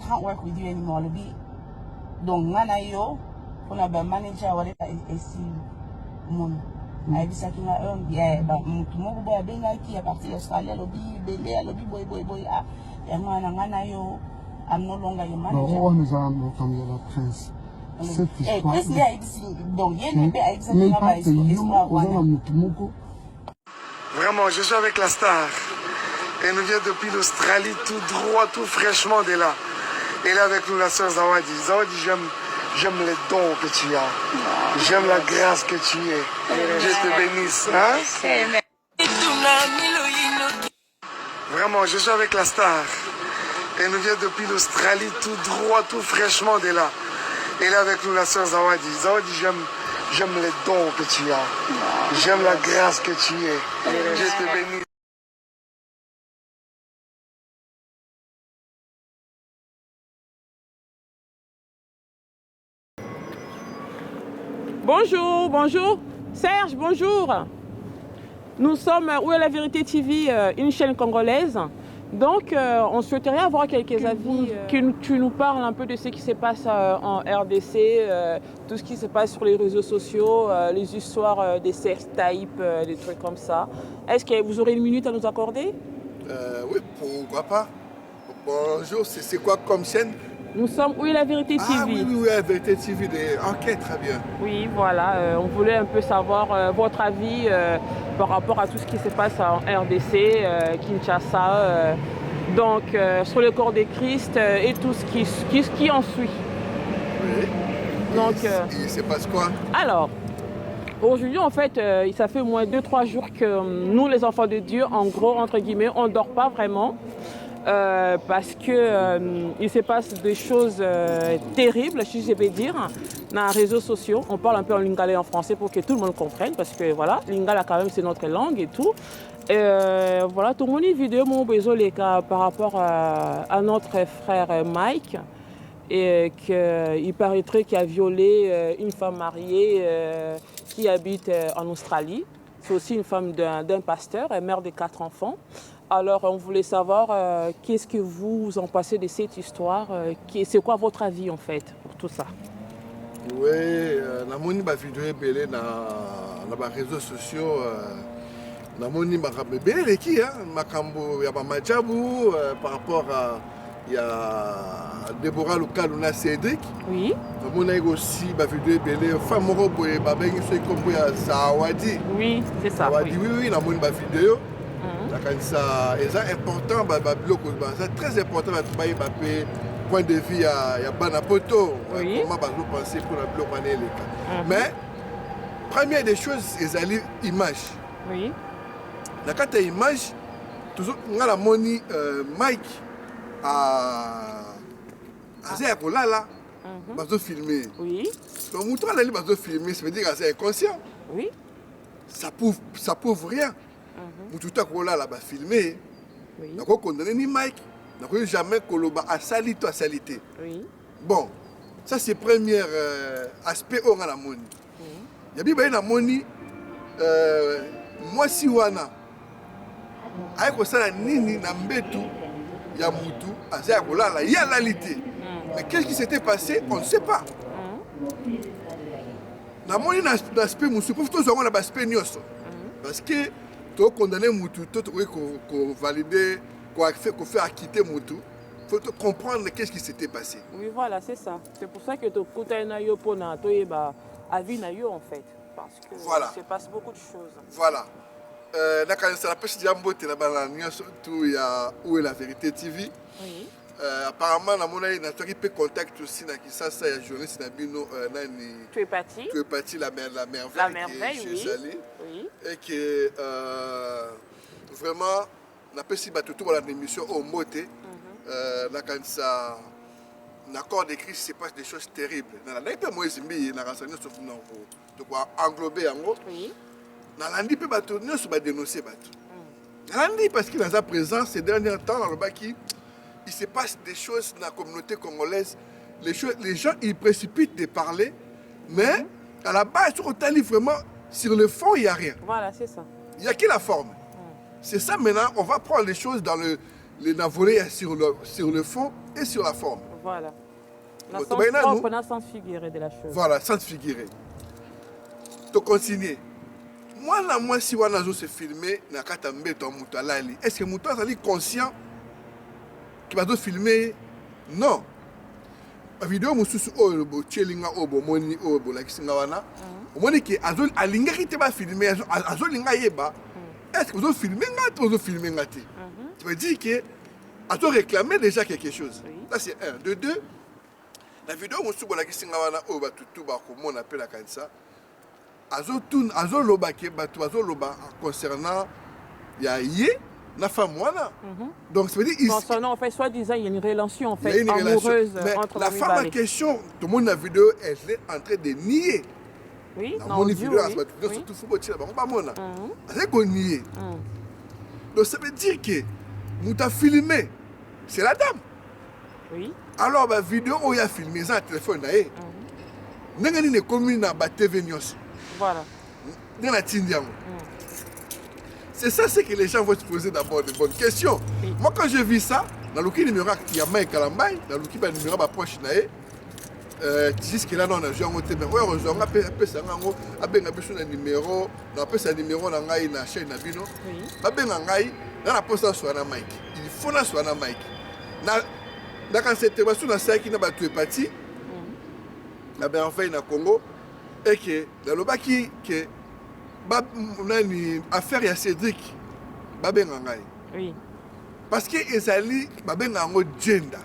can't work with you anymore. Donc, ngana yo, on a un manager ou ici, mon. Aïe, ça qui m'a dit, bah, mon boy a bien qui a parti d'Australie, lobby, belé, lobby, boy, ah, et moi, ngana yo, I'm no longer your manager. On nous a comme la prince. Cette histoire. Vraiment, je suis avec la star. Elle nous vient depuis l'Australie, tout droit, tout fraîchement de là. Elle est avec nous, la sœur Zawadi. Zawadi, j'aime les dons que tu as. J'aime la grâce que tu es. Dieu te bénisse. Hein? Vraiment, je suis avec la star. Elle nous vient depuis l'Australie, tout droit, tout fraîchement de là. Elle est avec nous, la sœur Zawadi. Zawadi, j'aime les dons que tu as. J'aime la grâce que tu es. Dieu te bénisse. Bonjour, bonjour. Serge, bonjour. Nous sommes Où est la vérité TV, une chaîne congolaise. Donc, on souhaiterait avoir quelques avis, que tu nous parles un peu de ce qui se passe en RDC, tout ce qui se passe sur les réseaux sociaux, les histoires des sex types, des trucs comme ça. Est-ce que vous aurez une minute à nous accorder? Oui, pourquoi pas. Bonjour, c'est quoi comme chaîne? Nous sommes Où est la vérité TV. Ah oui, la vérité TV. Ok, très bien. Oui, voilà, on voulait un peu savoir votre avis par rapport à tout ce qui se passe en RDC, Kinshasa, donc sur le corps de Christ et tout ce qui en suit. Oui. Donc, il se passe quoi? Alors, aujourd'hui, en fait, ça fait au moins 2-3 jours que nous, les enfants de Dieu, en gros, entre guillemets, on ne dort pas vraiment. Parce que il se passe des choses terribles, si je vais dire, dans les réseaux sociaux. On parle un peu en lingala et en français pour que tout le monde comprenne, parce que voilà, lingala quand même c'est notre langue et tout. Voilà, tout le monde vidéo mon besoin les cas par rapport à notre frère Mike, et qu'il paraîtrait qu'il a violé une femme mariée qui habite en Australie. C'est aussi une femme d'un pasteur, mère de 4 enfants. Alors, on voulait savoir qu'est-ce que vous en pensez de cette histoire, c'est quoi votre avis en fait pour tout ça? Oui, na moni ba vidéo belé na ba réseaux sociaux, na moni ba belé leki makambo ya ba majabu par rapport à ya Deborah Lukaluna Cédric. Oui. Na moni aussi ba vidéo belé femme moko boye ba bengi so kombo ya Zawadi. Oui, c'est ça. Zawadi, oui, na moni ba vidéo. C'est important, c'est très important de point de vue à Banapoto, comment vous pensez pour la bloc. Mais, première des choses, c'est l'image. Oui. Dans cette image, toujours, on a la moni Mike à Zéakolala, bazo filmer. Oui. Donc, mouton la bazo filmer, ça veut dire que c'est inconscient. Oui. Ça prouve rien. Mututa kola la ba filmé. Oui. N'a pas condamné ni Mike. N'a pas jamais koloba a salito a salité. Oui. Bon, ça c'est premier aspect on a la moni. Ya bi ba na moni moi si wana. Ay ko sala nini na mbetu ya mutu azaya kola la ya lalité. Mais qu'est-ce qui s'était passé? On ne sait pas. Na moni na aspect musu pour tout ça on a aspect nyoso. Parce que tu condamner Moutou, tu dois valider, qu'on fait acquitter Moutou. Il faut comprendre qu'est-ce qui s'était passé. Oui, voilà, c'est ça. C'est pour ça que tu as pour avis en fait. Parce que voilà. Il se passe beaucoup de choses. Voilà. La pêche d'Ambote, il y a Où est la vérité TV. Oui. Apparemment, on a eu contact aussi dans Kinshasa, il y a journaliste Nabino Tu es parti la merveille, oui. Oui. Et que vraiment, on a pu si tout l'émission au moté, l'accord de Christ se passe des choses terribles. On a pas moi zimbi na rasanya sauf non pour englober en gros. Oui. On a dit que nous sommes dénoncés bateau. On a dit parce qu'il a sa présence ces derniers temps dans le baki. Il se passe des choses dans la communauté congolaise. Les gens, ils précipitent de parler, mais à la base, vraiment, sur le fond, il n'y a rien. Voilà, c'est ça. Il n'y a que la forme. C'est ça maintenant, on va prendre les choses dans le volet sur le fond et sur la forme. Voilà. La Bon, sens Tobaina, propre, nous- na sens figuré de la chose. Voilà, sans figurer. Tu continues. Moi, si on a se filmer, na kata mbeto mutu alali. Est-ce que mutu est conscient qu'il va filmer? Non. La vidéo mususu obo chelinga obo moni obo la kisinga wana. Omoni ki azol alinga ki te ba filmer, azol linga yeba. Est-ce que vous filmez ngati, vous filmez ngati? Tu veux dire que azol réclamer déjà quelque chose. Oui. Ça c'est un. De deux, la vidéo mususu la kisinga wana obo tutu ba ko mona appelle comme ça. Azol loba ke batu azol loba concernant ya yé na femme wana. Donc ça veut dire Concernant, en fait, soi-disant, il y a une relation en il y a fait, une amoureuse relation. Mais entre la Mami femme en Balé. question, tout le monde dans la vidéo, elle est en train de nier. Oui, Dans non, mon Dieu, vidéo, oui. Oui. surtout football, on va pas mona. Elle est nier. Donc ça veut dire que nous t'as filmé, c'est la dame. Oui. Alors la vidéo où il a filmé ça téléphone là, n'enga ni ne commune na ba TV nyos. Voilà. N'enga tindiango. C'est ça, c'est que les gens vont se poser d'abord de bonnes questions. Oui. Moi, quand je vis ça, dans le numéro, il y a Mike Kalambay, dans le numéro, ma proche, jusque là, on a joué en côté, mais on a appelé ça, on a un numéro, on a appelé ça numéro dans la chaîne Nabino. Oui. On a appelé ça poste sur un Mike. Il faut que sur un Mike. Dans cette intervention, on a ça qui n'a pas tué parti, on a fait au Congo, et que dans le bas qui on a une affaire à Cédric Babengangai. Oui. Parce que Ezali Babengango gender.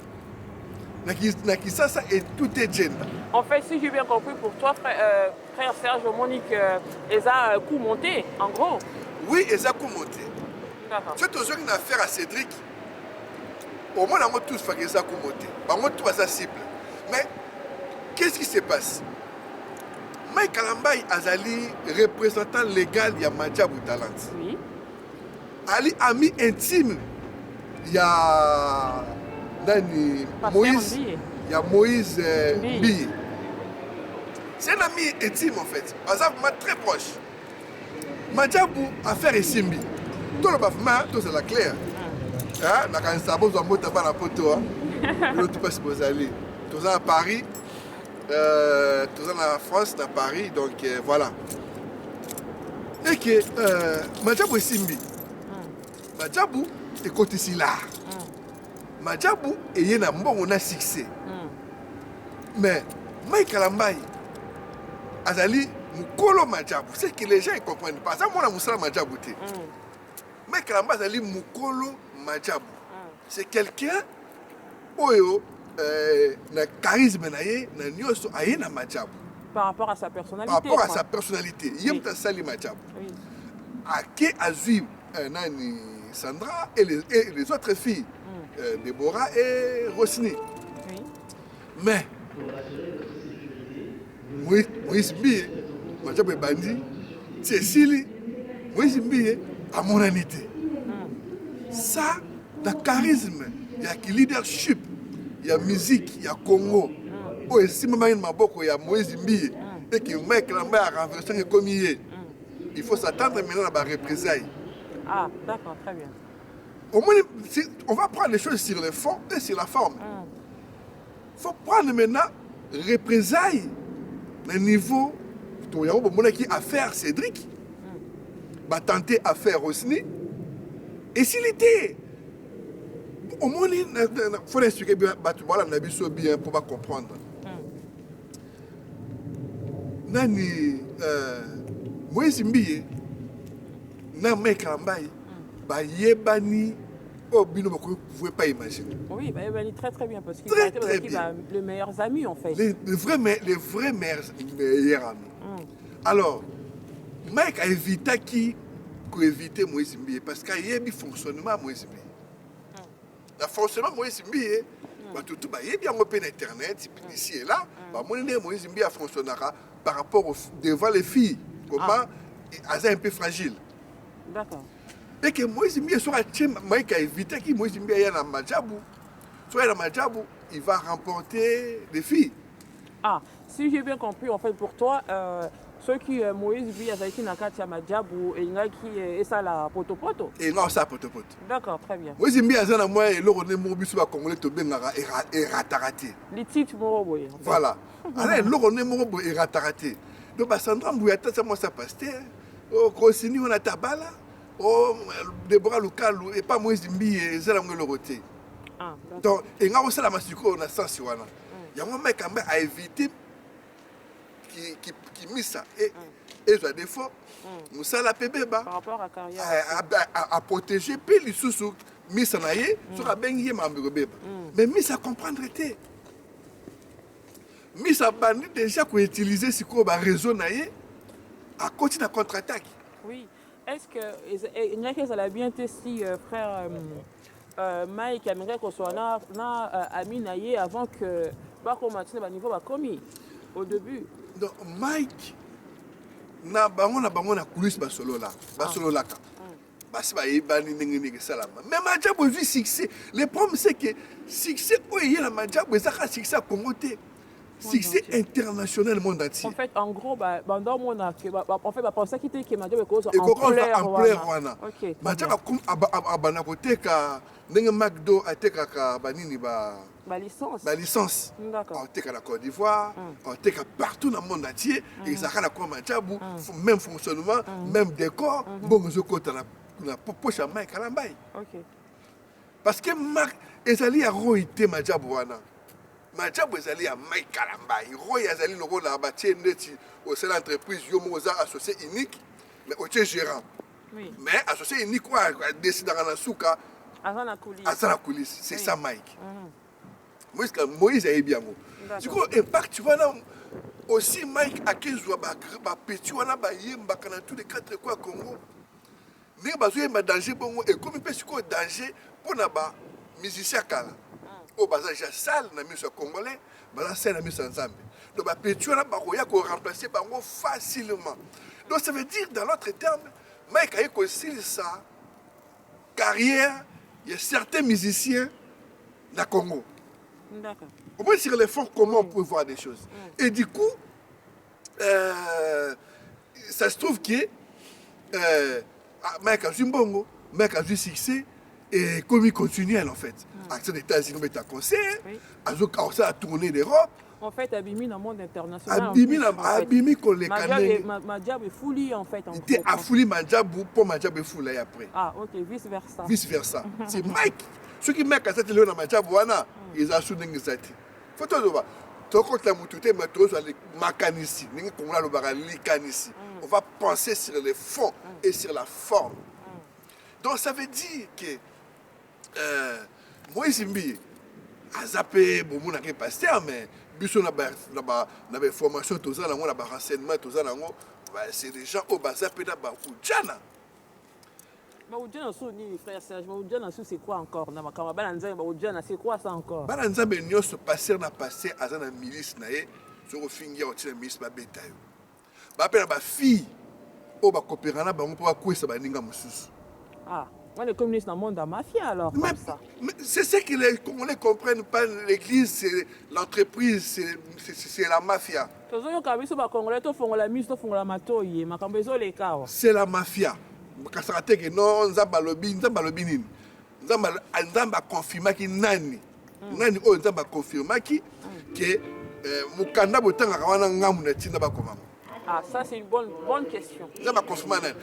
Ça et tout est gender. En fait, si j'ai bien compris, pour toi, frère Serge Monique, ils ont coup monté, en gros. Oui, Ezako monté. D'accord. C'est toujours une affaire à Cédric. Au moins, on a tous fait Ezako monté. On a tout ça cible. Mais qu'est-ce qui se passe? Mike Kalambay Azali, représentant légal de Madjabou Talent. Oui. Ali, ami intime, il y a Moïse. Il y a Moïse Mbi. C'est un ami intime en fait. Par exemple, très proche. Madjabou a fait Simbi. Tout le bafma, tout c'est la claire. Hein? Dans un sabot, on a monté à la poteau. L'autre passe pour aller. Tout ça à Paris. Tout ça en France, à Paris, donc voilà. Et que Madjabou est Simbi. Madjabou est côté ici là. Madjabou est un bon succès. Mais Mike Kalambay, Azali, Moukolo Madjabou, c'est que les gens ne comprennent pas. Ça, moi, je suis Madjabou. Mike Kalambay, Azali, Moukolo Madjabou. C'est quelqu'un qui na charisme na nyoso ayena Madjabou. Par rapport à sa personnalité. Par rapport à quoi. sa personnalité. Yem ta sali Madjabou. Oui. Ake azui nani Sandra et les autres filles, Déborah et Rosny. Oui. Mais Moïse Mbiye, Madjabou est bandit, Cécile, Moïse Mbiye, à monanité. Ça, le charisme, il y a leadership, il y a musique, il y a Congo. Oh, et si maman Maboko, il y a Moïse Mbiye, et que Mike Kalambay a renversé le commis. Il faut s'attendre maintenant à la représailles. Ah, d'accord, très bien. Au moins, on va prendre les choses sur le fond et sur la forme. Il faut prendre maintenant représailles le niveau qui a affaire Cédric, va tenter à faire Rosny. Et s'il était, au moins, il faut expliquer bien, bien pour comprendre. Nani Moïse Mbiye, na Mike Kalambay, yebani, oh bino ne pouvez pas imaginer. Oui, bah, très très bien, parce qu'il Très, a été très bien. les meilleurs amis en fait. Les vrais meilleurs amis. Alors, Mike a évité qui éviter Moïse Mbiye parce qu'il y a un fonctionnement Moïse Mbiye. Le fonctionnement Moïse Mbiye, tout il y a bien open internet ici et là, Moïse Mbiye fonctionnera par rapport devant les filles. Comment elle est un peu fragile. D'accord. Et que Moïse Mbiye soit Mike a évité que Moïse Mbiye aille à Madjabou. Soit à Madjabou, il va remporter des filles. Ah, si j'ai bien compris, en fait, pour toi, ceux qui Moïse vit avec une akatia Madjabou et il y a qui est ça la poto-poto. Et non, ça poto. D'accord, très bien. Moïse Mbi a zana moi et le rené mobisu ba congolais to bengara et ratarate. Les titres Moroboy. Voilà. Alors le rené morobo et ratarate. Donc ba Sandra Mbuyata ça moi ça pasteur. Oh Kosini on a tabala. Oh Deborah Lukalu et pas Moïse Mbi et zala ngelo roté. Ah, donc et nga osala masiko na sens wana. Ya moi mec a évité qui mis ça et ça défaut nous ça la pebeba par rapport à carrière à protéger puis les sous mis ça naie sur la bengie mambe beba mais mis ça comprendre était mis ça bandit déjà qu'on utiliser si quoi ba réseau naie à continuer à contre-attaque. Oui, est-ce que il y a que ça l'a bien été si frère Mike aimerait qu'on soit là ami naie avant que ba commencer au niveau ba commis au début. Donc Mike na bango na coulisses basolo là ka basi ba yebani ndenge salama mais Madjabou vu succès le problème c'est que succès oye la Madjabou ça ka succès à Congo té succès international monde entier en fait en gros dans mon en fait penser que Madjabou cause en plein wana Madjabou comme abana côté ka ndenge McDo atekaka banini ba licence. D'accord. On était à la Côte d'Ivoire, on était partout dans le monde entier. Et ça a comme Madjabou, même fonctionnement, même décor. Bon, je compte la poche à Mike Kalambay. Parce que Marc ezali a roité Madjabou wana. Madjabou ezali a Mike Kalambay. Roy ezali le rôle à bâtir au sein de l'entreprise Yomoza associé unique, mais au gérant. Oui. Mais associé unique quoi, décide dans la souka. À la coulisse, c'est ça Mike. Moïse a bien. Du coup, impact, tu vois là, aussi Mike a 15 jours, petit, on a dans tous les 4 coins Congo. Mais il y a un danger, et comme il peut y avoir un danger pour les musiciens. Au bas, il y a une salle, il y a un Congolais, il y a une salle, il y a un Zambie. Donc, petit, on a remplacé facilement. Donc, ça veut dire, dans l'autre terme, Mike a aussi sa carrière, il y a certains musiciens dans le Congo. D'accord. Au moins sur les fonds, comment on peut voir des choses. Et du coup, ça se trouve que Mike a joué Mbongo, Mike a joué succès, et comme il continue en fait, avec les États-Unis, il est en concert, il a tourné l'Europe. En fait, Abimi dans le monde international. Abimi qu'on les connaît. Madjabou est fouli en fait. Il était à fouli Madjabou pour Madjabou est fouli après. Ah, ok, vice versa. Vice versa. C'est Mike. Ceux qui mettent à cette léon à Madjabou, ils ont soudé les zati. Faut tout voir. Tout contre la moutouté, mais tout sur les macanissi. On va penser sur les fonds et sur la forme. Donc ça veut dire que Moïse Mbi a zappé, bon, on a pas pasteur, mais biso na ba formation tout ça, na ba renseignement tout ça, c'est des gens au bas zappé na ba Oudjana. Baoudjana ni frère Serge, Baoudjana c'est quoi encore na makama balanza Baoudjana c'est quoi ça encore? Balanza be nyos passer na passé azana milice na ye, sur fingia au tina milice ba betayo. Ba pena ba fille au ba coopérana ba on pour quoi ça ba ninga mususu. Ah, moi les communistes dans le monde de la mafia alors comme ça. Mais c'est ce que les Congolais comprennent pas, l'église c'est l'entreprise, c'est la mafia. C'est la mafia. Kasarate non nzamba lobi nini. Nzamba confirma ki nani o nzamba confirma ki que mukanda botanga wana ngamu na tinda bakoma. Ah, ça c'est une bonne question. Nzamba confirma nani.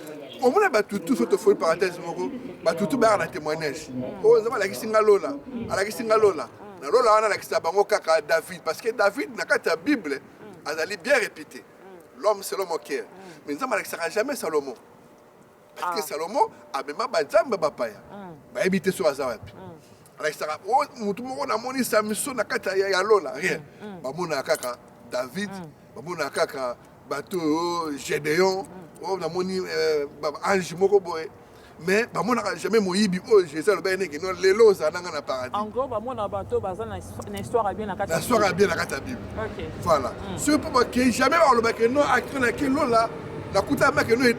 Au moins ba tout faut te faire parenthèse moko ba tout ba na témoignage. Oh nzamba la kisinga lola, ala kisinga lola. Na lola wana la kisaba bango kaka David parce que David na kata Bible azali bien répété. L'homme c'est l'homme au cœur. Mais nzamba la kisara jamais Salomon. Parce que Salomon a même pas de bapaya. Bah habiter sur Azawapi. Alors ça mutu moko na moni Samson na kata ya lola rien. Ba mona kaka David, ba mona kaka bateau Gédéon, oh na moni ange moko boy. Mais ba mona jamais moyibi oh Jésus le bene que non lelo za nanga na paradis. En gros ba mona bateau baza na histoire bien na kata. La histoire bien na kata Bible. OK. Voilà. Ce pour que jamais on le que non acte na que lola. La kuta mec nous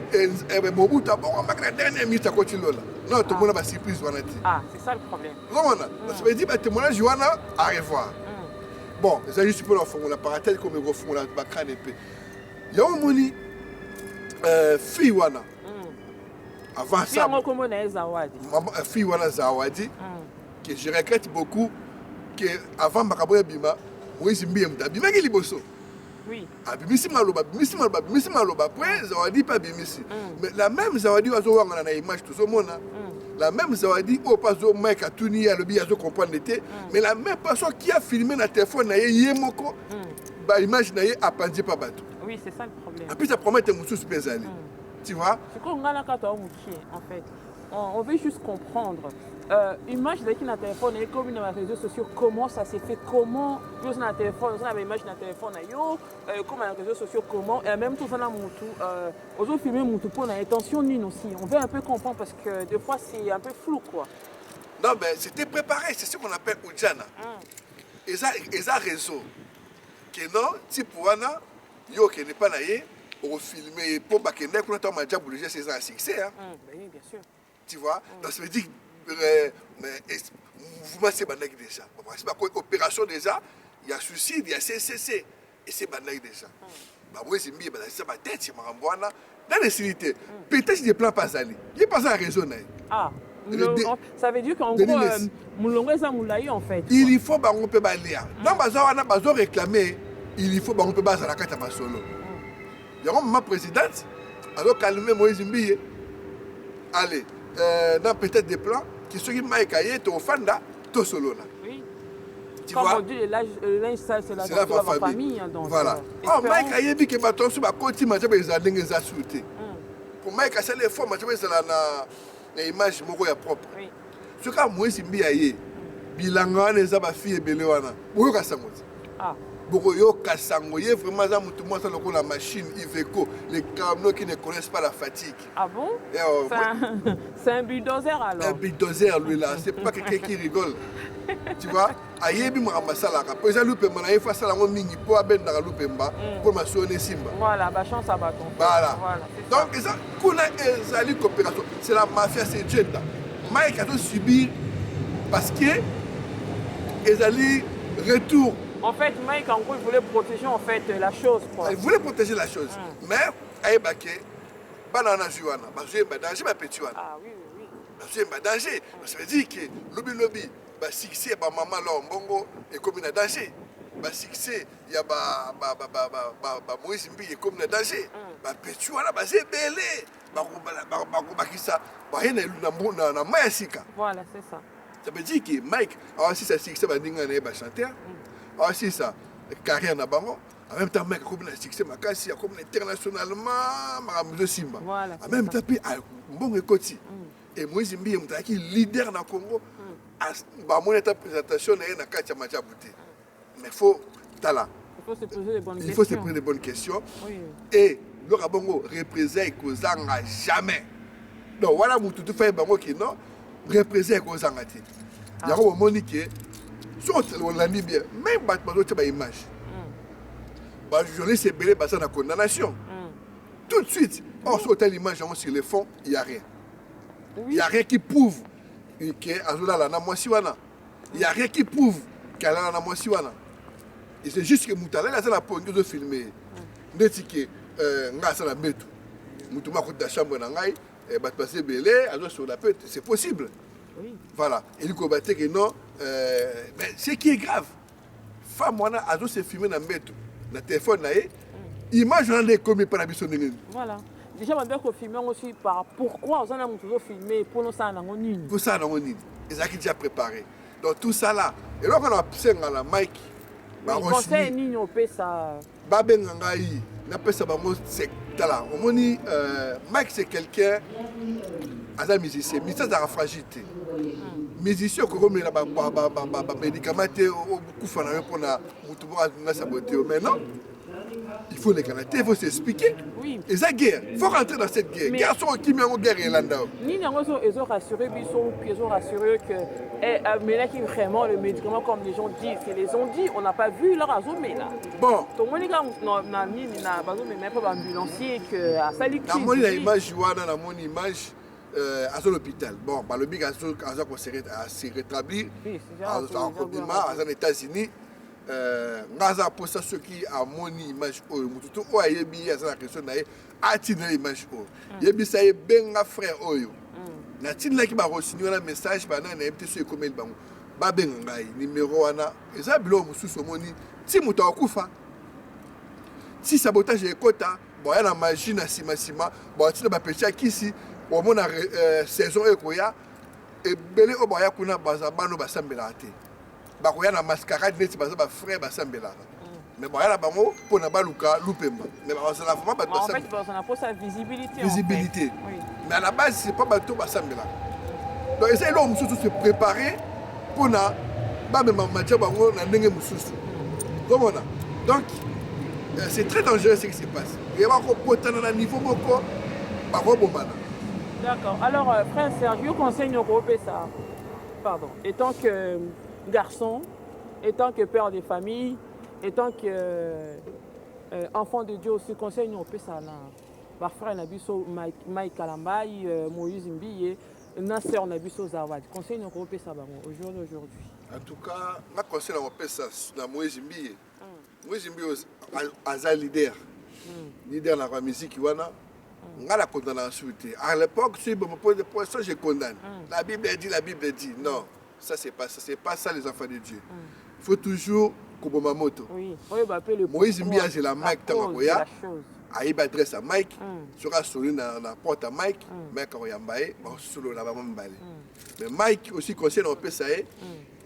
Mobuta bon on la dernière minute à côté lola. Non tout le monde va surprise wana ti. Ah, c'est ça le problème. Non on a. Ça veut dire témoignage wana à revoir. bon eza juste mpo na fongola paratele comme ekofongola bakrane mpe yango omoni fille wana avant ça fille wana Zawadi que je regrette beaucoup que avant makambo ebima Moïse Mbiye mutu abimaki liboso abimisi maloba après Zawadi pas abimisi mais la même Zawadi azowangana na image tozomona la même Zawadi au pas au Mike Atuni alobi azo comprendre l'été mais la même personne qui a filmé na téléphone na ye moko ba image na ye apandi pa bato. Oui, c'est ça le problème. Et puis ça promet te musu spécial. Tu vois? C'est comme ngala ka to mutie en fait. On veut juste comprendre image de qui na téléphone et comme dans les réseaux sociaux comment ça s'est fait, comment yo na téléphone, on a image na téléphone yo comment les réseaux sociaux comment et même tout ça na mutu aux filmer mutu pour la intention nine aussi. On veut un peu comprendre parce que des fois c'est un peu flou quoi. Non mais c'était préparé, c'est ce qu'on appelle Ujana. Et ça réseau. Que non, si pour Anna, yo qui n'est pas là, on filme pour bakende pour notre madia bouger c'est un succès hein. Oui, bien sûr. Tu vois? Donc ça veut dire mais mouvement c'est banque déjà. C'est pas opération déjà, il y a suicide, il y a CCC et c'est banque déjà. Bah moi c'est mieux bah ça va tête c'est marambouana dans les cités. Peut-être des plans pas aller. Il pas un réseau là. Ah. Ça veut dire qu'en gros, Moulongeza Moulaï en fait. Il faut que on peut balayer. Dans Bazar, on a réclamé, il faut que on peut baser la carte à solo. Il y a ma présidente, alors calmer Moïse Mbiye. Allez, dans peut-être des plans qui sont qui maïkaye, to fanda, to solo là. Oui. Tu comme vois? on dit, le linge sale, c'est la famille. Hein, donc, voilà. Oh, maïkaye bi que baton sur ma côté, ma jabe za dengue za souté. Pour maïkaye c'est les formes, ma jabe za na image moko ya propre. Oui. Ce cas Moïse Mbiye bilanga wana eza ba fille ebele wana. Boyo kasango. Ah. Boyo kasango ye vraiment za mutu moi ça la machine Iveco, les camions qui ne connaissent pas la fatigue. Ah bon? C'est un bulldozer alors. Un bulldozer lui là, c'est pas quelqu'un qui rigole. Tu vois? Ayebi mo ambasala ka. Poza lupe mana ye fa sala ngo mingi po abenda lupe mba pour ma sonner simba. Voilà, ba chance à bâton. Voilà. Donc ça kuna ezali coopération, c'est la mafia c'est Jeddah. Mike a tout subi parce que ezali retour. En fait, Mike, en gros, il voulait protéger en fait la chose. Quoi. Il voulait protéger la chose. Mais, aïe-baké, banana juana, bazoué danger, ma petit wana. Ah oui. Bazoué danger. Ça veut dire que lobby, bah succès, bah maman là en bongo, et comme il a danger. Bah succès, il y a bah Moïse Mbiye comme il a danger. Bah petit wana, bah c'est belé. Bah qui ça, bah il y a na maïsika. Voilà, c'est ça. Ça veut dire que Mike, alors si ça succès, bah n'inga n'a chanteur. Ah si ça, carrière na bango. En même temps, mec, comme un succès, ma casse, comme internationalement, ma Simba. Voilà. En même temps, bon écoute. Et Moïse Mbiye, qui leader dans le Congo, bah mon état présentation est na katia majabouté. Mais faut tala. Il faut se poser les bonnes questions. Il faut se poser les bonnes questions. Oui. Et le Rabongo représente Kozanga jamais. Donc voilà, mon tout fait bango qui non représente Kozanga. Il y a un monique. On l'a dit bien, même si tu as une image, les journalistes sont belés dans la condamnation. Tout de suite, on sort l'image sur le fond, il n'y a rien. Il n'y a rien qui prouve qu'il y a la moitié. Il n'y a rien qui prouve qu'il y a la moitié. Et c'est juste que Moutala, il a fait un filmer. Il a dit que c'est possible. Oui. Voilà. Et il combattait que non. Mais ce qui est grave, femme wana azo se filmer na mbeto na téléphone na ye image on a commis par la mission de nini. Voilà. Déjà on doit filmer aussi par pourquoi on a toujours filmé pour nous ça na nini. Pour ça na nini. Ils ont déjà préparé. Donc tout ça là et là on a senga la Mike ba conseil nini on peut ça ba benga ngai na pesa ba mo c'est là on moni Mike c'est quelqu'un asa musicien de la fragilité. Musicien comme il a des médicaments pour saboter. Mais non, il faut les canaliser, il faut s'expliquer. Oui. Et ça guerre, il faut rentrer dans cette guerre. Guerre sont qui met en guerre Irlanda. Ils ont rassuré que mais là qui vraiment le médicament comme les gens disent, ils les ont dit, on n'a pas vu leur azomé là. Bon. Donc moi les gars on a mis na bazomé même pas ambulancier que à ça liquide. Dans mon image dans mon image à l'hôpital. Bon, le big a se rétablir aux États-Unis. ngaza pour ça ceux qui a mon image o mututu o ayebi ya za question na ye atina image o yebi sa ye benga frère oyo na tinla ki ba reçu na message ba na ebite so ekomeli bango ba benga ngai numéro wana eza bilo mususu moni ti muto akufa si sabotage ekota bon ya na magie na sima bon tina ba petit kisi o mona saison ekoya ebele o ba ya kuna bazabano basambela te bakoya na mascarade neti baza ba frère basambelaka mais bon yala bango pona baluka lupemba mais bazala vraiment bato en fait bazana pour sa visibilité visibilité en fait. Oui. Mais à la base c'est pas bato basambelaka donc essaye là mususu se préparer pona ba même matia bango na ndenge mususu comment on donc c'est très dangereux ce qui se passe et ba ko potana na niveau moko ba ko bombana. D'accord. Alors frère Sergio conseille au groupe ça. Pardon. Étant que garçon, étant que père de famille, étant que enfant de Dieu aussi, conseil nous peut ça là. Ma frère Nabiso Mike Kalambai, Moïse Mbiye, ma sœur Nabiso Zawad. Conseil nous peut ça au jour d'aujourd'hui. En tout cas, ma conseil nous peut ça dans Moïse Mbiye. Moïse Mbiye a leader. Leader dans la musique wana. On a condamné ensuite. À l'époque, si je me pose des questions, je condamne. La Bible dit. Non. Ça, c'est pas ça les enfants de Dieu. Il faut toujours Kobomamoto. Oui, le Moïse Mbia, j'ai la Mike Tamakoya. Aïe, adresse à Mike. Sera solo dans la porte à Mike. Mike Oyambaye, solo là-bas, mais Mike aussi conseille dans le PSAE.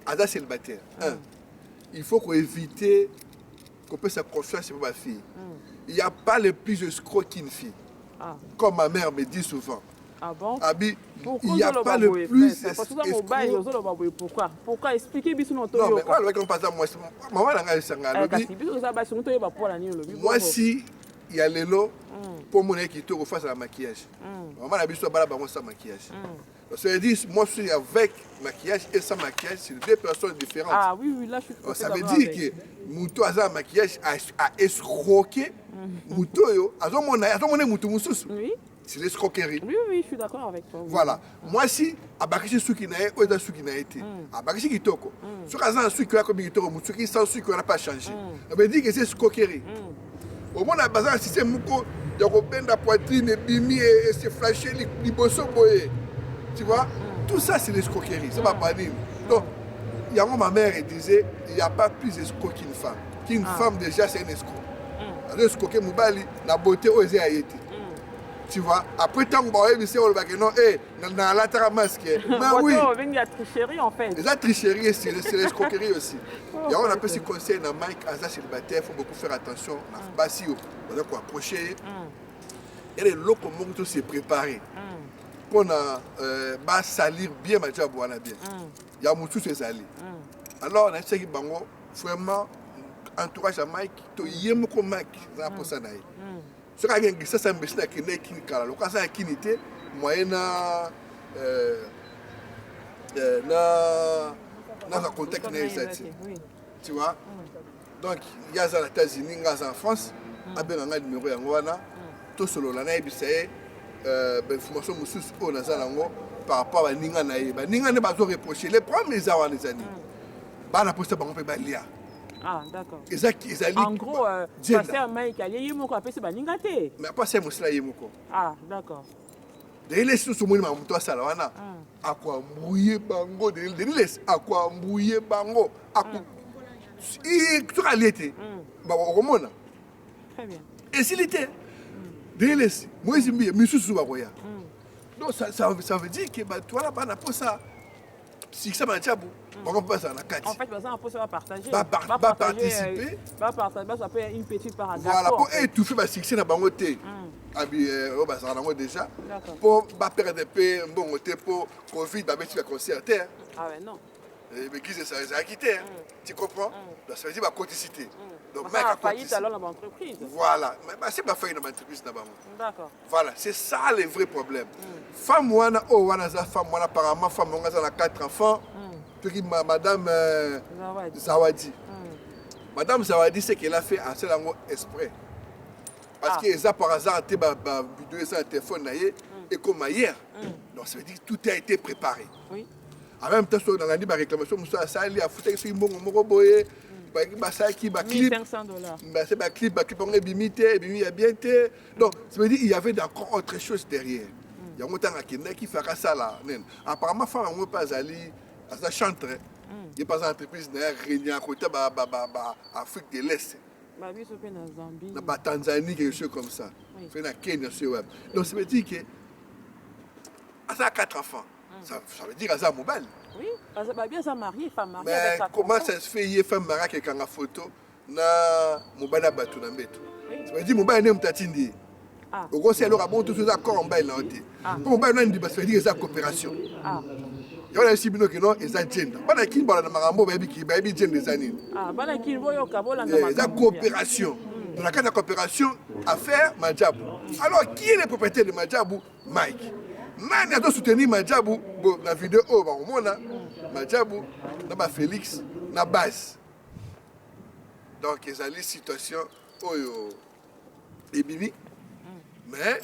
Ada célibataire. Il faut qu'on évite qu'on puisse sa confiance pour ma fille. Il n'y a pas le plus escroc qu'une fille. Comme ma mère me dit souvent. Ah bon? Abi, il n'y a pas le plus escroc. Pourquoi expliquer biso non to? Non, mais moi, quand passe moi, maman n'a pas moi si il y a l'élo pour mon équipe qui face à la maquillage. Maman n'a pas la banque sans maquillage. Donc ça veut dire moi je suis avec maquillage et sans maquillage, c'est deux personnes différentes. Ah oui, là je suis. Ça veut dire que Mouto a maquillage a escroqué Mouto yo, a mon Mouto Moussous. Oui. C'est l'escroquerie. Oui, je suis d'accord avec toi. Oui. Voilà. Moi, si, à Bakissi Soukinae, ou à Soukinaïté, à Bakissi Kitoko, sur Kazan Soukina comme Kitoko, Moutsuki sans Soukina n'a pas changé. Ça veut dire que c'est escroquerie. Au moins, à Bazan, si c'est Mouko, il y a un la poitrine, et bimi, et c'est flashé, les bossons boyés. Tu vois? Tout ça, c'est l'escroquerie. C'est pas pas dire. Donc, il y a ma mère, elle disait, il n'y a pas plus escroc qu'une femme. Qu'une femme, déjà, c'est un escroc. Elle a escroqué Moubali, la beauté, osé a été. Tu vois, après tant que on va dire non, dans la terre masque. Mais oui, il y a tricherie en fait. La tricherie, c'est l'escroquerie aussi. Il y a un petit conseil dans Mike, Aza célibataire, il faut beaucoup faire attention. On doit approcher. Il y a des lots qui se préparer. Pour salir bien ma job. Il y a beaucoup de salir. Alors, on a dit que vraiment, entourage à Mike, il y a beaucoup de Mike pour ça. Ce qui est ça, c'est un peu de kala. Le cas c'est kinité, moyen na contexte tu vois. Donc il y a aux États-Unis, il y a en France, avec un numéro yangoana, tout solo la na ibisé information mususu on a ça lango par rapport à ninga na ye. Ninga ne pas reprocher les premiers avant les années. Ba na poste bango pe ba lia. Ah, d'accord. En gros, passer à Mike, il y a un peu de ningate. Mais pas c'est Moussla Yemoko. Ah, d'accord. De laisser ce monde à toi, ça là, à quoi mouiller bango, de laisser à quoi mouiller bango, à quoi. Tout a l'été. Bah, au monde. Très bien. Et s'il était, de laisser, moi, je me suis sous Baroya. Donc, ça veut dire que toi là-bas, n'a pas ça. Si ça m'a dit, on va passer à la carte. En fait, ça va partager. Va participer. Va partager, ça peut être une petite paragraphe. Voilà, pour étouffer ma succès dans le bangoté. Déjà. Pour perdre des paix, bon côté pour Covid, tu vas concerter. Ah ouais, non. Mais qui ça les a quittés. Tu comprends? Donc ça veut dire ma coticité. Donc, ça a failli alors dans l'entreprise. Voilà, mais c'est pas failli dans l'entreprise. D'accord. Voilà, c'est ça le vrai problème. Femme, apparemment, femme, on a 4 enfants. Madame Zawadi. Madame Zawadi, c'est qu'elle a fait un seul exprès. Parce que ça, par hasard, tu as vidéo ça téléphone et comme hier. Donc ça veut dire que tout a été préparé. Oui. En même temps, dans la réclamation, ça a fait un bon basalaki baclip 1500 dollars. c'est baclip on est bimité il y a bien été donc ça veut dire il y avait encore autre chose derrière il y a longtemps qui fera ça là apparemment femme on pas ali ça chante il y a pas d'entreprise n'a rien à côté Afrique de l'Est Bah oui, c'est na Zambie. na Tanzanie quelque chose comme ça fait na Kenya sur web donc ça veut dire que ça a 4 enfants ça veut dire à ça mobile. Oui, parce que bien ça marié, femme mariée mais avec sa comment conjointe. ça se fait il y a femme mariée qui a une photo na mobile batu na mbeto ça veut dire mobile n'est mtatindi au gros c'est alors à bon tout ça encore mobile na oté pour mobile na ndi parce que dire ça coopération il y a aussi bino que non et ça gender bana ki bala na marambo baby ki baby gender zanini Bana ki boyo kabola na la coopération dans la cadre de coopération à faire Madjabou alors qui est le propriétaire de Madjabou Mike Nani a soutenir Madjabou dans la vidéo on a Madjabou na Félix na base donc ils ont une situation oyo ebimi mais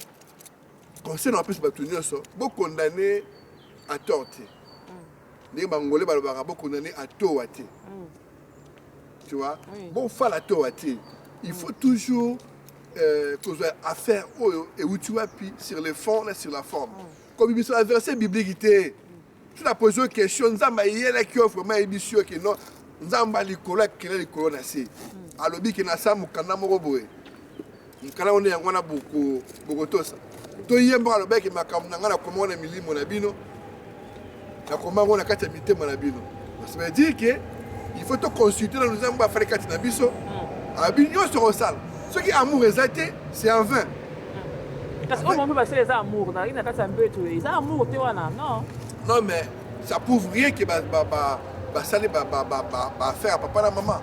conseil en plus batunyo so beaucoup condamné à tort les Bangolais beaucoup condamné à tort tu vois bon faire la tort il faut toujours affaire et où tu appuies sur le fond et sur la forme comme il y a un verset biblique tu as posé une question nzamba yela qui offre ma émission que non nzamba likola kila likolo na se alobi ke na sa mukanda moko boye mukanda on yango na boko tosa to yemba alobi ke makambo na ngana komona milimo na bino na komanga na kati ya mitema na bino ça veut dire que il faut te consulter dans nous amba faire kati na biso abinyo sur osal ce qui amour exalté c'est en vain parce que on peut passer les amours na ina kati ya mbeto les amours te wana non mais ça prouve rien que basali faire à papa et maman.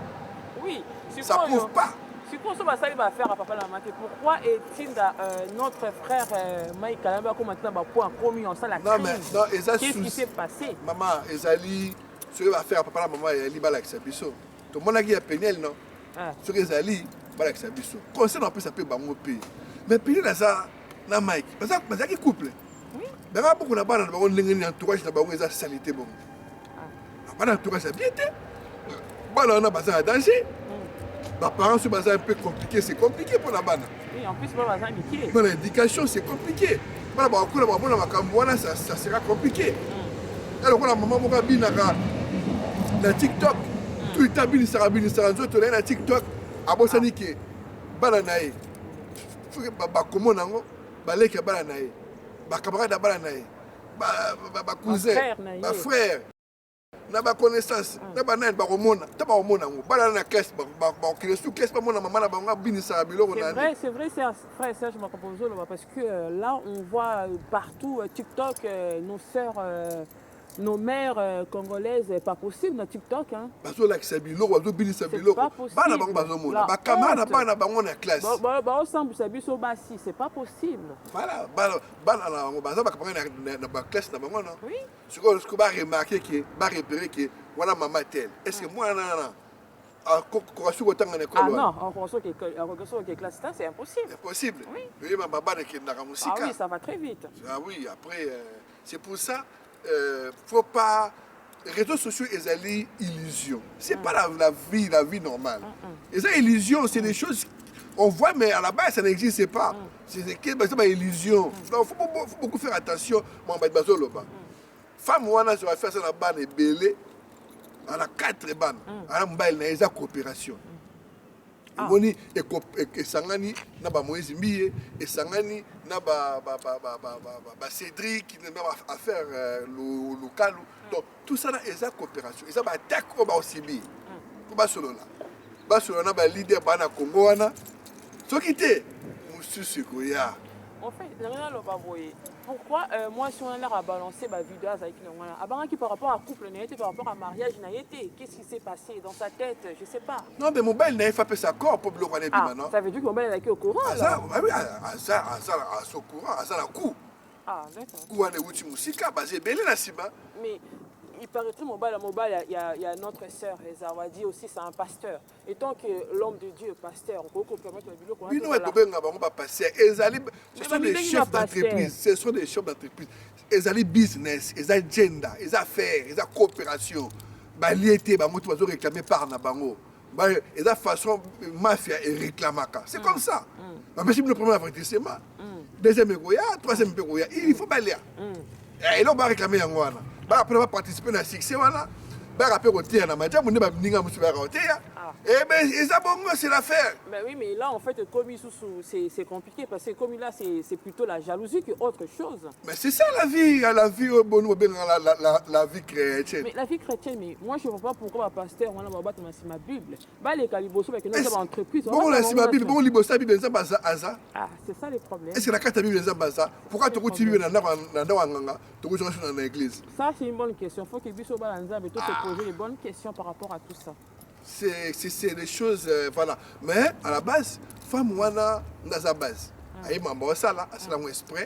Oui, ça prouve pas. Si on se basali faire à papa et maman, pourquoi est-il notre frère Mike Kalamba comme maintenant point commis en salle la non mais non qu'est-ce qui s'est passé? Maman, Ezali, ce qui va faire à papa et maman, il va l'accès biso. Tout le monde a dit Péniel non. Ce que Ezali va l'accès biso. Conseil en plus ça peut bango pays. Mais Péniel là ça na Mike, parce que qui couple. Mais là beaucoup na bana na bango ndenge entourage na bango eza salité bon. Bana entourage ça bien té. Bana on a besoin de danger. Les parents sont un peu compliqués, c'est compliqué pour la bana. Oui, en plus pas besoin de dans l'éducation c'est compliqué. Bana ba ko na makambo wana ça sera compliqué. Alors la maman mo ka binaka na TikTok. Tout tabini sarabini saranzoto na TikTok abosani ke bana nae. Faut que ba komo nango baleka bana nae. Ba camarade bana nae. Ba cousin, ba frère. Na ba connaissance na ba nan ba romona ta ba romona ngo bala na caisse ba kile sous caisse ba mona maman na ba nga binisa biloko na c'est vrai c'est frère Serge m'a proposé parce que là on voit partout TikTok nos sœurs nos mères congolaises pas possible na TikTok hein bazo la biloko bazo binisa biloko bana bango bazo mona ba camarade bana bango na classe ba ensemble ça biso basi c'est pas possible voilà bana na bango baza ba camarade na ba classe na bango non oui ce que ba remarquer que ba repérer que voilà maman tel est-ce que moi non ah non, en fonction de classe, c'est impossible. C'est possible. Oui. Oui, ah oui, ça va très vite. Ah oui, après, c'est pour ça, faut pas. Les réseaux sociaux, ils ont illusion. C'est pas la vie normale. Les illusions, c'est des choses on voit, mais à la base, ça n'existe pas. C'est une illusion. Donc, il faut beaucoup faire attention. Femme, on a fait ça dans la belle. On a 4 bandes. On a une coopération. Moni et sangani na ba Moïse Mbiye et sangani na ba Cédric qui n'a pas à faire le local. Donc tout ça là est coopération. Et ça va attaque au ba aussi bi. Ba solo là. Ba solo na ba leader ba na Congo wana. So kité mususu ko ya. En fait, rien le baboyer. Pourquoi moi si on a l'air à balancer ma vidéo avec nous avant qui par rapport à couple n'était par rapport à mariage n'était qu'est-ce qui s'est passé dans sa tête je sais pas non mais mon bel n'a pas fait ça corps pour le roi maintenant ça veut dire que mon bel est au courant ça oui ça au courant ça la coup d'accord coup on est outil musica basé belé la sima mais il paraît que mobile il y a notre sœur Zawadi aussi c'est un pasteur et tant que l'homme de Dieu pasteur on peut permettre le boulot oui nous on va passer ce sont des chefs d'entreprise ce sont des chefs d'entreprise ils ont business ils ont agenda ils ont affaires ils ont coopération ba liété ba moto bazo réclamer par na bango Et la façon mafia et réclamaka. C'est comme ça. Mais si le premier avertissement, deuxième égoïa, troisième égoïa, il faut balayer. Et là, on va réclamer en Wana. Après, on va participer à la succès. On va rappeler au thé à la madia, on va venir à Moussouara. Eh bien, c'est l'affaire. Ben oui, mais là, en fait, comme c'est compliqué parce que comme là, c'est plutôt la jalousie qu'autre chose. Mais c'est ça la vie chrétienne. Mais la vie chrétienne, mais moi, je ne vois pas pourquoi ma pasteur, on va battre ma Bible. Bah, les calibosos, avec une entreprise. Bon, la Bible, bon, la Bible, c'est ça. Ah, c'est ça les problèmes. Est-ce que la carte de Bible, c'est ça? Pourquoi tu continues dans l'église? Ça, c'est une bonne question. Il faut que Bisso Balanza se poser les bonnes questions par rapport à tout ça. C'est des choses, voilà. Mais à la base, femme wana dans la base. Aïe maman ça là, c'est mon esprit.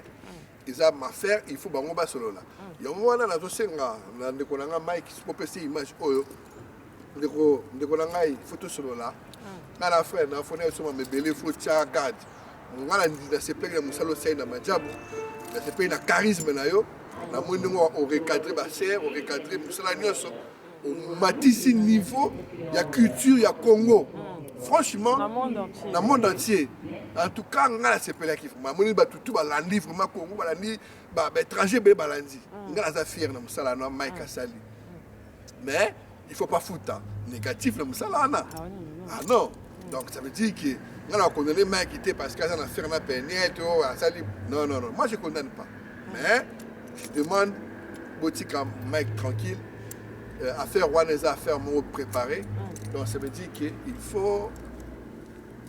Ils ont ma faire, il faut bango ba solo là. Il y a un moment na tosenga na ndeko na Mike qui peut passer image oyo. Ndeko na ngai photo solo là. Na la frère na fone so ma mebele faut tia garde. Ngala ndina se pele musalo sai na majabu. Na se pele na charisme na yo. Na moni ngo o recadrer ba ser, o recadrer musala nyoso. Au matisi niveau, il y a culture, il y a Congo. Franchement, dans le monde entier. En tout cas, on a ces pays qui font. On a tout balandi, vraiment Congo, balandi, étranger, balandi. On a des fiers dans le salon, Mike Assali. Mais il ne faut pas foutre négatif dans le salon. Ah non. Donc ça veut dire que on a condamné Mike qui était parce qu'il a fait un péniel, non, non, non. Moi je ne condamne pas. Mais je demande Botika Mike tranquille. Affaire Wanesa, affaire mot préparée. Donc ça veut dire qu'il faut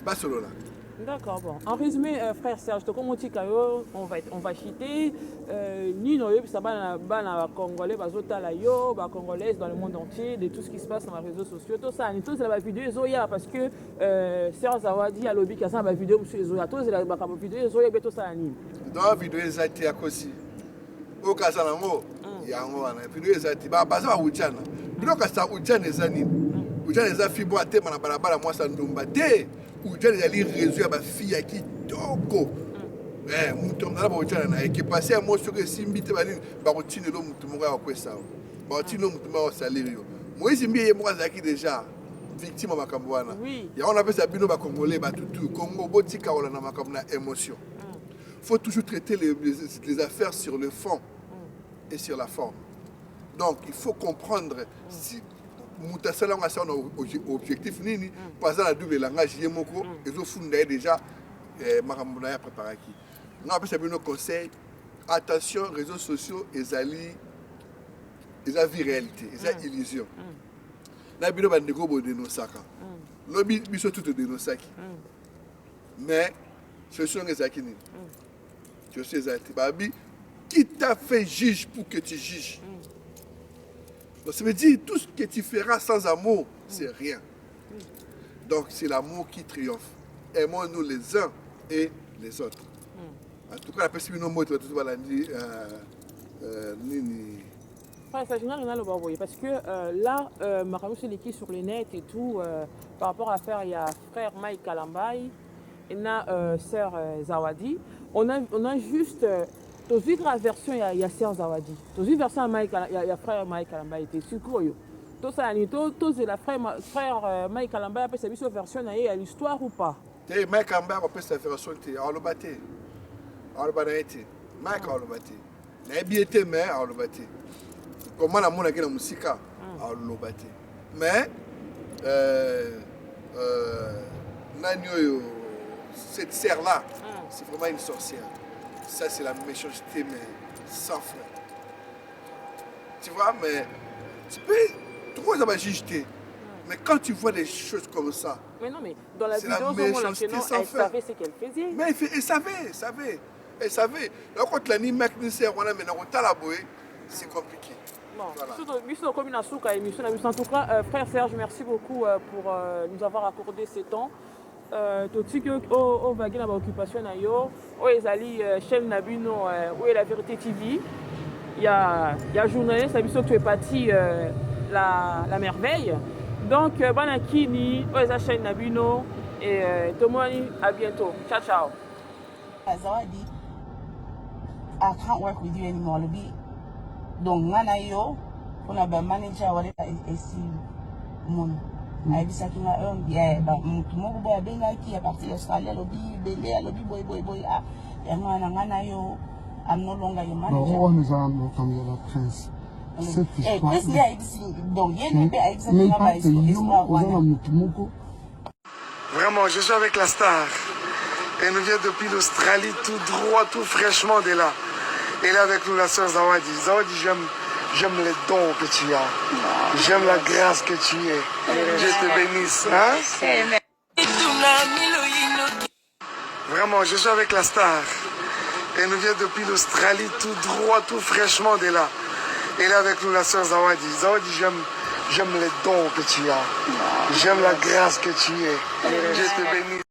pas solo là. D'accord, bon. En résumé, frère Serge, comme on dit on va chiter. Ni nous, ça va na Congolais, Congolaises dans le monde entier, de tout ce qui se passe dans les réseaux sociaux. Tout ça, tout c'est la vidéo Zoya parce que Serge Zawadi a lobby qui a ça la vidéo sur Zoya. Tout c'est la vidéo Zoya, tout ça anime. Dans la vidéo Zati à Kosi. Au Casanamo. Yango wana puis ezati ba baza ujana biloko sa ujana ezani ujana eza fibo atema na balabala mwasa ndumba te ujana ezali réseau ya ba fille ki toko mutu ngala ba ujana na qui passer mo soki simbi te bani ba kotine lo mutu mo ya kwesa ba kotine mutu mo salario mo simbi ye mo azaki déjà victime makambo wana ya on appelle ça bino ba congolais ba tutu Congo botika wala na makambo na émotion. Faut toujours traiter les affaires sur le fond et sur la forme. Donc il faut comprendre si Moutasala a un objectif nini, par exemple la double langage yemoko, et au fond déjà Marambouna préparé qui. On appelle ça nos conseils. Attention, réseaux sociaux, ils ont vie réalité, ils ont illusion. Là bino bandeko bo dénonçaka. Lobi biso tout dénonçaki. Mais ce sont les akini. Je sais zati babi. Qui t'a fait juge pour que tu juges? Donc ça veut dire tout ce que tu feras sans amour, c'est rien. Donc c'est l'amour qui triomphe. Aimons-nous les uns et les autres. En tout cas, la personne qui nous tout va dire nini. Parce que là, Maramou c'est l'équipe sur le net et tout, par rapport à faire, il y a frère Mike Kalambai, et na sœur Zawadi. On a juste tu as vu la version, il y a Serge Zawadi. Tu as vu la version, il y a frère Mike Kalamba. Tu as vu la frère Mike Kalamba, après sa version, il y a l'histoire ou pas? Mike Kalamba, après sa version, il y a l'obaté. Mike Kalamba. Il y a bien mais il y a l'obaté. Comment la monde a la musique? Il y a l'obaté. Mais, cette serre-là, c'est vraiment une sorcière. Ça, c'est la méchanceté, mais sans fin. Tu vois, mais tu peux trop ça va juger. Mais quand tu vois des choses comme ça, mais non, mais dans la vidéo, elle savait ce qu'elle faisait. Mais elle savait. Là, quand la mec ne sert rien, mais dans la boue, c'est compliqué. Bon, en tout cas, frère Serge, merci beaucoup pour nous avoir accordé ce temps. Tout on va gagner l'occupation na yo o ezali chaîne nabino où est la vérité TV. Il y a journaliste abiso tu es parti la merveille. Donc banakini o eza chaîne nabino et tomoni à bientôt. Ciao ciao. Zawadi, I can't work with you anymore. Lobi donc ngana yo kuna ba manager wale esi mon ayebisaki nga motu moko boye abengaki ya parti ya australie alobi bele alobi boye yango wana nga na yo I'm no longer your manager. On est en la prince. Cette histoire. Vraiment, je suis avec la star. Elle nous vient depuis l'Australie, tout droit, tout fraîchement de là. Elle est avec nous, la sœur Zawadi. Zawadi, j'aime les dons que tu as. J'aime la grâce que tu es. Dieu te bénisse. Hein? Vraiment, je suis avec la star. Elle nous vient depuis l'Australie, tout droit, tout fraîchement de là. Elle est avec nous, la sœur Zawadi. Zawadi, j'aime les dons que tu as. J'aime la grâce que tu es. Dieu te bénisse.